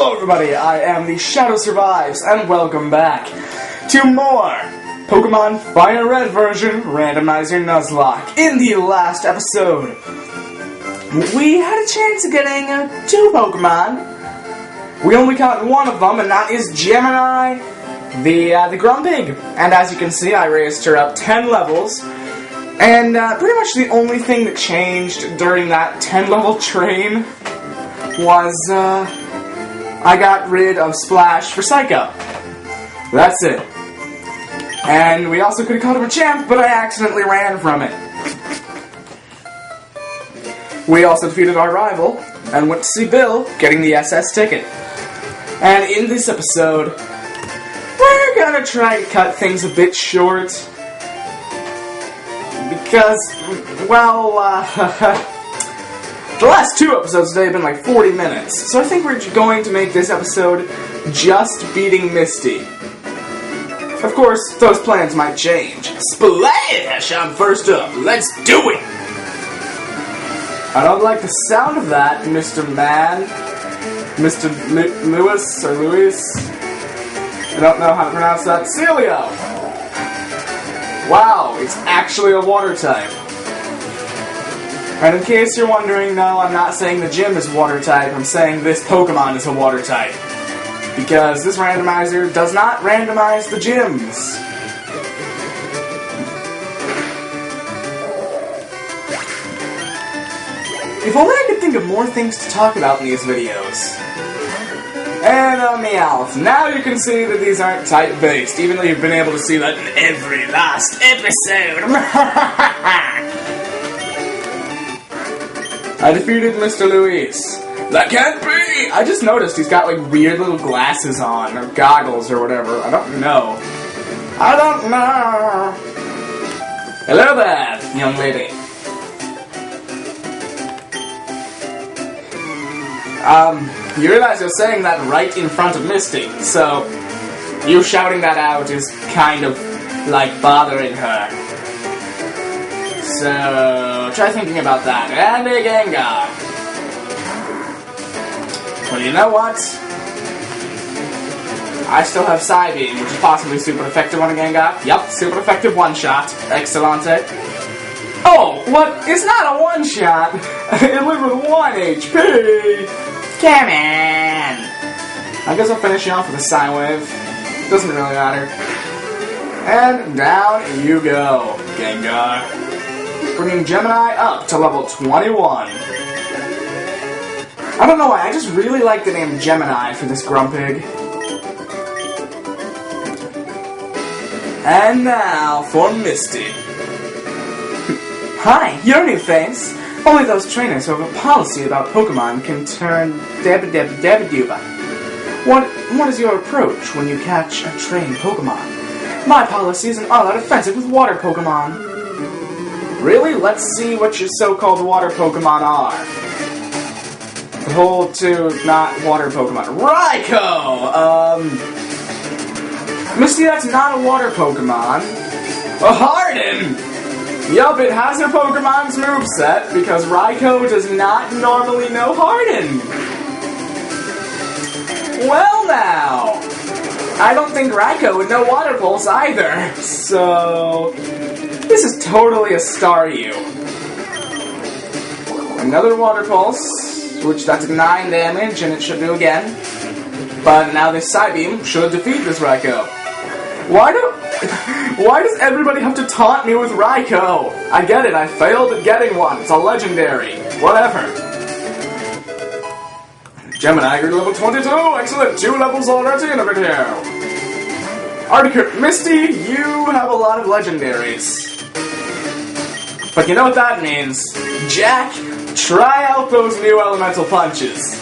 Hello everybody, I am the Shadow Survives, and welcome back to more Pokemon Fire Red version Randomizer Nuzlocke. In the last episode, we had a chance of getting 2 Pokemon. We only caught one of them, and that is Gemini, the Grumpig. And as you can see, I raised her up 10 levels. And pretty much the only thing that changed during that 10-level train was, I got rid of Splash for Psycho. That's it. And we also could have caught him a champ, but I accidentally ran from it. We also defeated our rival, and went to see Bill, getting the SS ticket. And in this episode, we're gonna try to cut things a bit short. Because, well, the last 2 episodes today have been like 40 minutes, so I think we're going to make this episode just beating Misty. Of course, those plans might change. Splash! I'm first up. Let's do it! I don't like the sound of that, Mr. Man. Mr. Lewis, or Luis. I don't know how to pronounce that. Celio! Wow, it's actually a water type. And in case you're wondering, no, I'm not saying the gym is water type, I'm saying this Pokemon is a water type. Because this randomizer does not randomize the gyms. If only I could think of more things to talk about in these videos. And Meowth. Now you can see that these aren't type-based, even though you've been able to see that in every last episode. I defeated Mr. Luis. That can't be! I just noticed he's got, like, weird little glasses on, or goggles, or whatever. I don't know. I don't know. Hello there, young lady. You realize you're saying that right in front of Misty, so you shouting that out is kind of, like, bothering her. So, try thinking about that. And a Gengar. Well, you know what? I still have Psybeam, which is possibly super effective on a Gengar. Yup, super effective one-shot. Excellente. Oh, what? It's not a one-shot. It lived with 1 HP. Come on! I guess I'll finish you off with a Psywave. Doesn't really matter. And down you go, Gengar. Bringing Gemini up to level 21. I don't know why, I just really like the name Gemini for this Grumpig. And now for Misty. Hi, you're a new face. Only those trainers who have a policy about Pokemon can turn dabba-dabba-dabba-dooba. What is your approach when you catch a trained Pokemon? My policy is an all-out offensive with water Pokemon. Really? Let's see what your so-called water Pokemon are. Hold to not water Pokemon. Raikou! Misty, that's not a water Pokemon. A Harden! Yup, it has her Pokemon's moveset, because Raikou does not normally know Harden. Well now, I don't think Raikou would know Water Pulse either, so this is totally a Staryu. Another Water Pulse, which that's 9 damage, and it should do again. But now this Psybeam should defeat this Raikou. Why does everybody have to taunt me with Raikou? I get it, I failed at getting one. It's a legendary. Whatever. Gemini grew to level 22. Excellent. 2 levels already in a video. Articuno, Misty, you have a lot of legendaries. But you know what that means? Jack, try out those new elemental punches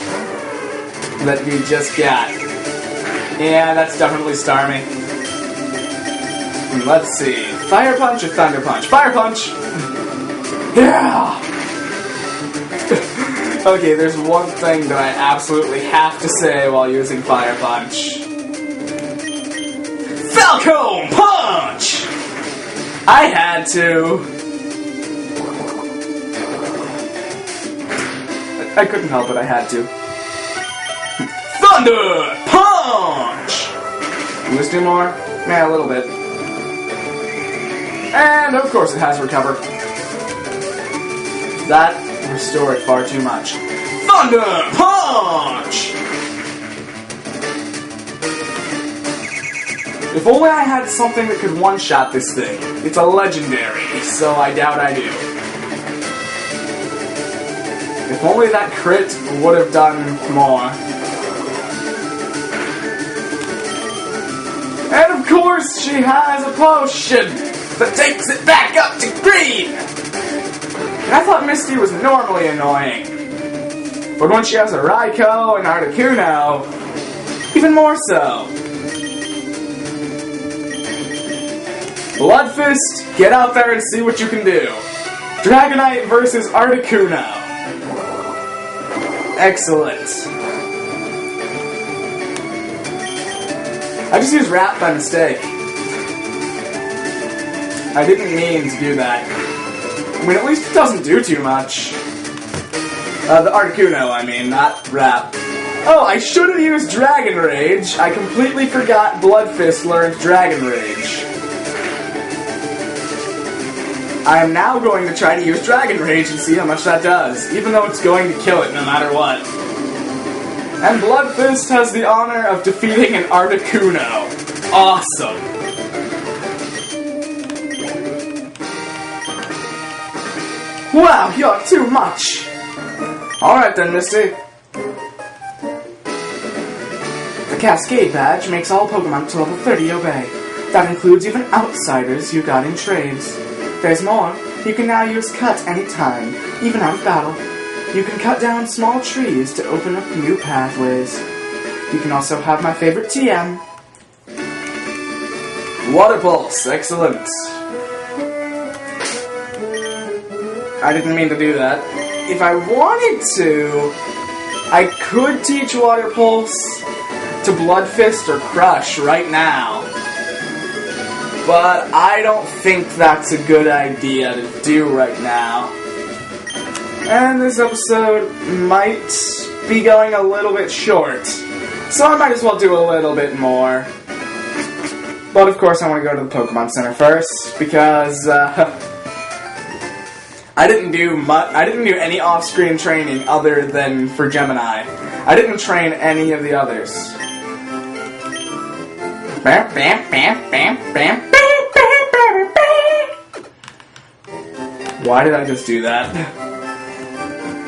that we just got. Yeah, that's definitely Starmie. Let's see. Fire Punch or Thunder Punch? Fire Punch! Yeah! Okay, there's one thing that I absolutely have to say while using Fire Punch. Falcon Punch! I had to. I couldn't help it, I had to. Thunder Punch! Will this do more? Yeah, a little bit. And of course it has recovered. That restored far too much. Thunder Punch! If only I had something that could one-shot this thing. It's a legendary, so I doubt I do. If only that crit would have done more. And of course she has a potion that takes it back up to green! And I thought Misty was normally annoying. But when she has a Raikou and Articuno, even more so. Blood Fist, get out there and see what you can do. Dragonite versus Articuno. Excellent. I just used Wrap by mistake. I didn't mean to do that. I mean, at least it doesn't do too much. The Articuno, I mean, not Wrap. Oh, I should have used Dragon Rage. I completely forgot Blood Fist learned Dragon Rage. I am now going to try to use Dragon Rage and see how much that does, even though it's going to kill it no matter what. And Blood Fist has the honor of defeating an Articuno. Awesome. Wow, you're too much. Alright then, Misty. The Cascade Badge makes all Pokemon to level 30 obey. That includes even outsiders you got in trades. There's more. You can now use Cut anytime, even out of battle. You can cut down small trees to open up new pathways. You can also have my favorite TM. Water Pulse, excellent. I didn't mean to do that. If I wanted to, I could teach Water Pulse to Blood Fist or Crush right now. But I don't think that's a good idea to do right now. And this episode might be going a little bit short. So I might as well do a little bit more. But of course I want to go to the Pokemon Center first, because I didn't do any off-screen training other than for Gemini. I didn't train any of the others. Bam, bam, bam, bam, bam. Why did I just do that?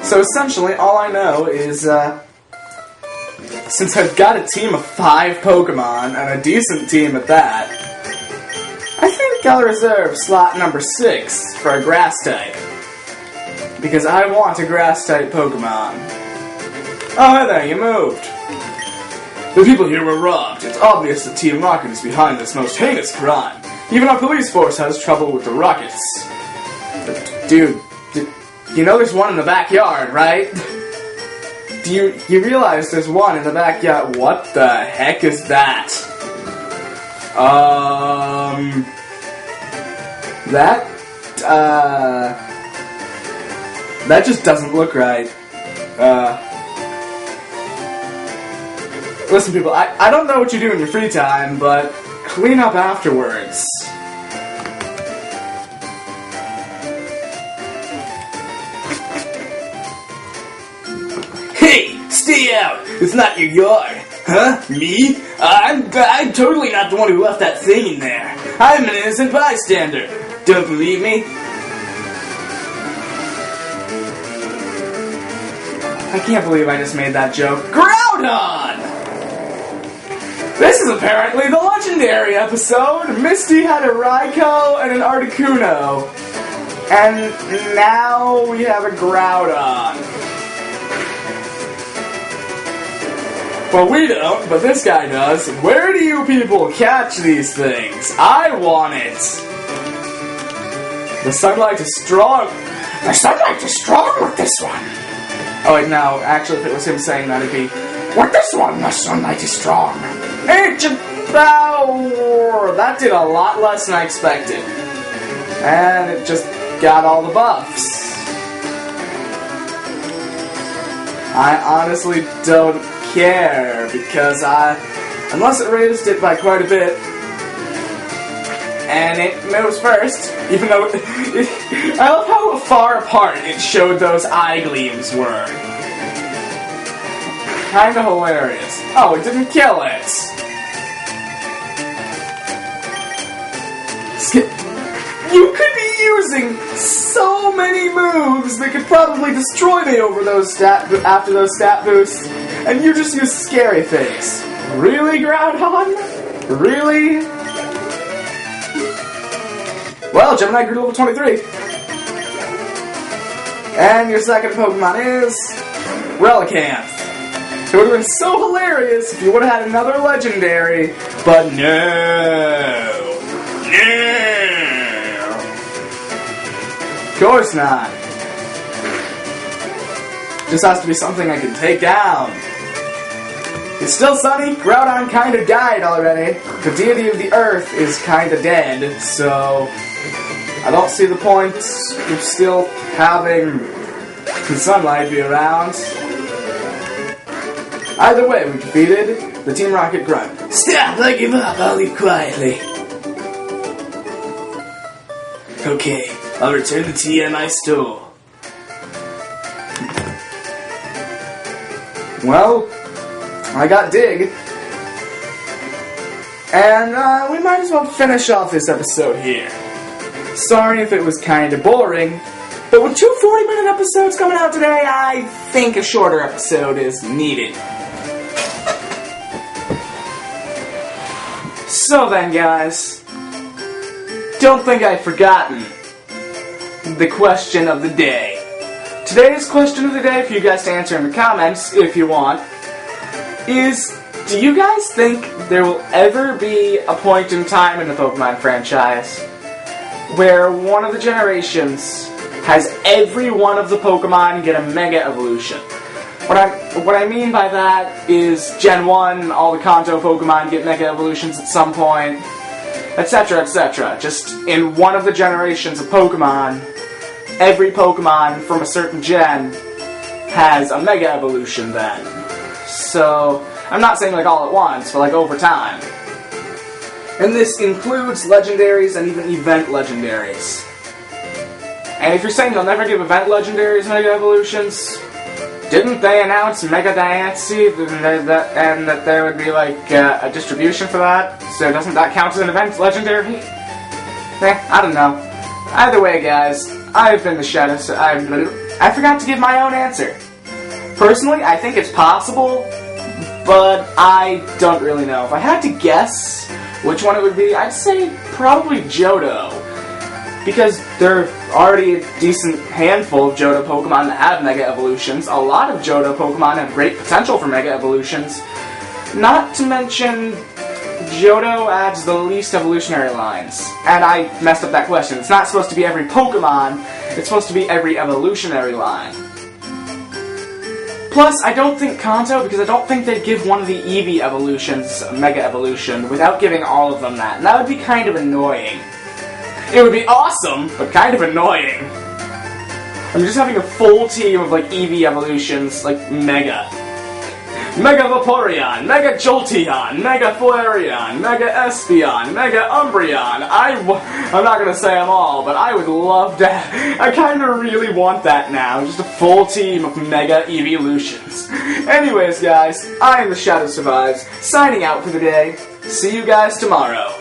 So essentially, all I know is, since I've got a team of 5 Pokemon, and a decent team at that, I think I'll reserve slot number 6 for a Grass-type. Because I want a Grass-type Pokemon. Oh, hey there, you moved. The people here were robbed. It's obvious that Team Rocket is behind this most heinous crime. Even our police force has trouble with the Rockets. Dude, you know there's one in the backyard, right? Do you realize there's one in the backyard? What the heck is that? That just doesn't look right. Listen, people, I don't know what you do in your free time, but clean up afterwards. Hey, stay out! It's not your yard. Huh? Me? I'm totally not the one who left that thing in there. I'm an innocent bystander. Don't believe me? I can't believe I just made that joke. Groudon! This is apparently the legendary episode. Misty had a Raikou and an Articuno. And now we have a Groudon. Well, we don't, but this guy does. Where do you people catch these things? I want it. The sunlight is strong. The sunlight is strong with this one. Oh wait, no. Actually, if it was him saying that, it'd be, with this one, the sunlight is strong. Ancient power! That did a lot less than I expected. And it just got all the buffs. I honestly don't care, because unless it raised it by quite a bit, and it moves first, even though I love how far apart it showed those eye gleams were. Kinda hilarious. Oh, it didn't kill it! You could be using so many moves that could probably destroy me after those stat boosts, and you just use Scary Face. Really, Groudon? Really? Well, Gemini grew to level 23. And your second Pokemon is Relicanth. It would have been so hilarious if you would have had another legendary, but no. Of course not. Just has to be something I can take down. It's still sunny. Groudon kinda died already. The deity of the earth is kinda dead, so I don't see the point of still having the sunlight be around. Either way, we defeated the Team Rocket grunt. Stop! I give up. I'll leave quietly. Okay, I'll return the TM I stole. Well, I got Dig. And we might as well finish off this episode here. Sorry if it was kinda boring, but with 2 40-minute episodes coming out today, I think a shorter episode is needed. So then, guys, don't think I've forgotten the question of the day. Today's question of the day, for you guys to answer in the comments, if you want, is, do you guys think there will ever be a point in time in the Pokemon franchise where one of the generations has every one of the Pokemon get a Mega Evolution? What I mean by that is Gen 1, all the Kanto Pokemon get Mega Evolutions at some point, etc., etc. Just in one of the generations of Pokemon, every Pokemon from a certain gen has a Mega Evolution then. So, I'm not saying like all at once, but like over time. And this includes legendaries and even event legendaries. And if you're saying they'll never give event legendaries Mega Evolutions, didn't they announce Mega Diancie and that there would be like a distribution for that? So doesn't that count as an event legendary? I don't know. Either way, guys, I've been the Shadow. I forgot to give my own answer. Personally, I think it's possible, but I don't really know. If I had to guess which one it would be, I'd say probably Johto. Because there are already a decent handful of Johto Pokemon that have Mega Evolutions. A lot of Johto Pokemon have great potential for Mega Evolutions. Not to mention, Johto adds the least evolutionary lines. And I messed up that question. It's not supposed to be every Pokemon, it's supposed to be every evolutionary line. Plus, I don't think Kanto, because I don't think they'd give one of the Eevee evolutions a Mega Evolution without giving all of them that. And that would be kind of annoying. It would be awesome, but kind of annoying. I'm just having a full team of like Eevee evolutions, like Mega. Mega Vaporeon, Mega Jolteon, Mega Flareon, Mega Espeon, Mega Umbreon. I'm not gonna say them all, but I would love that. I kinda really want that now, just a full team of Mega Evolutions. Anyways, guys, I am the Shadow Survives, signing out for the day. See you guys tomorrow.